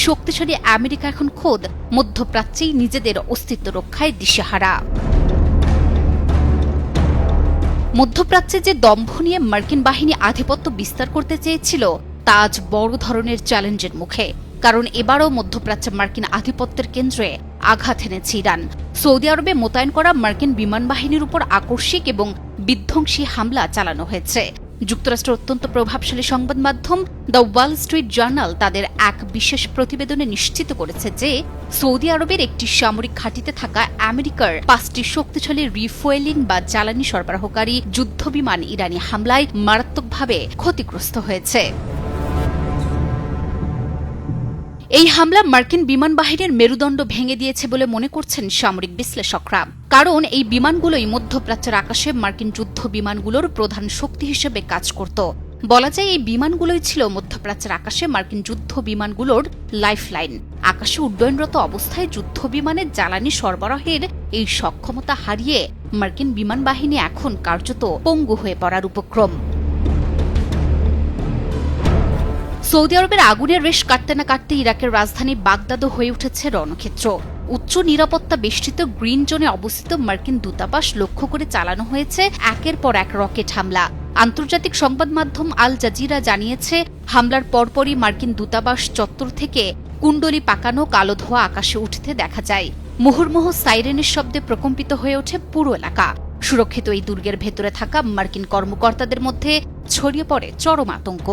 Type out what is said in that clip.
শক্তিশালী আমেরিকা এখন খোদ মধ্যপ্রাচ্যেই নিজেদের অস্তিত্ব রক্ষায় দিশেহারা। মধ্যপ্রাচ্যে যে দম্ভ নিয়ে মার্কিন বাহিনী আধিপত্য বিস্তার করতে চেয়েছিল তা আজ বড় ধরনের চ্যালেঞ্জের মুখে। কারণ এবারও মধ্যপ্রাচ্যে মার্কিন আধিপত্যের কেন্দ্রে আঘাত এনেছে ইরান। সৌদি আরবে মোতায়েন করা মার্কিন বিমান বাহিনীর উপর আকস্মিক এবং বিধ্বংসী হামলা চালানো হয়েছে। যুক্তরাষ্ট্রের অত্যন্ত প্রভাবশালী সংবাদ মাধ্যম দ্য ওয়াল স্ট্রিট জার্নাল তাদের এক বিশেষ প্রতিবেদনে নিশ্চিত করেছে যে সৌদি আরবের একটি সামরিক ঘাঁটিতে থাকা আমেরিকার 5টি শক্তিশালী রিফুয়েলিং বা জ্বালানি সরবরাহকারী যুদ্ধবিমান ইরানি হামলায় মারাত্মকভাবে ক্ষতিগ্রস্ত হয়েছে। এই হামলা মার্কিন বিমান বাহিনীর মেরুদণ্ড ভেঙে দিয়েছে বলে মনে করছেন সামরিক বিশ্লেষকরা। কারণ এই বিমানগুলোই মধ্যপ্রাচ্যের আকাশে মার্কিন যুদ্ধ বিমানগুলোর প্রধান শক্তি হিসেবে কাজ করত। বলা যায় এই বিমানগুলোই ছিল মধ্যপ্রাচ্যের আকাশে মার্কিন যুদ্ধ বিমানগুলোর লাইফলাইন। আকাশে উড্ডয়নরত অবস্থায় যুদ্ধ বিমানের জ্বালানি সরবরাহের এই সক্ষমতা হারিয়ে মার্কিন বিমান বাহিনী এখন কার্যত পঙ্গু হয়ে পড়ার উপক্রম। সৌদি আরবের আগুনের রেশ কাটতে না কাটতে ইরাকের রাজধানী বাগদাদও হয়ে উঠেছে রণক্ষেত্র। উচ্চ নিরাপত্তা বেষ্টিত গ্রিন জোনে অবস্থিত মার্কিন দূতাবাস লক্ষ্য করে চালানো হয়েছে একের পর এক রকেট হামলা। আন্তর্জাতিক সংবাদ মাধ্যম আল জাজিরা জানিয়েছে, হামলার পরপরই মার্কিন দূতাবাস চত্বর থেকে কুণ্ডলি পাকানো কালো ধোঁয়া আকাশে উঠতে দেখা যায়। মুহুর্মুহু সাইরেনের শব্দে প্রকম্পিত হয়ে ওঠে পুরো এলাকা। সুরক্ষিত এই দুর্গের ভেতরে থাকা মার্কিন কর্মকর্তাদের মধ্যে ছড়িয়ে পড়ে চরম আতঙ্ক।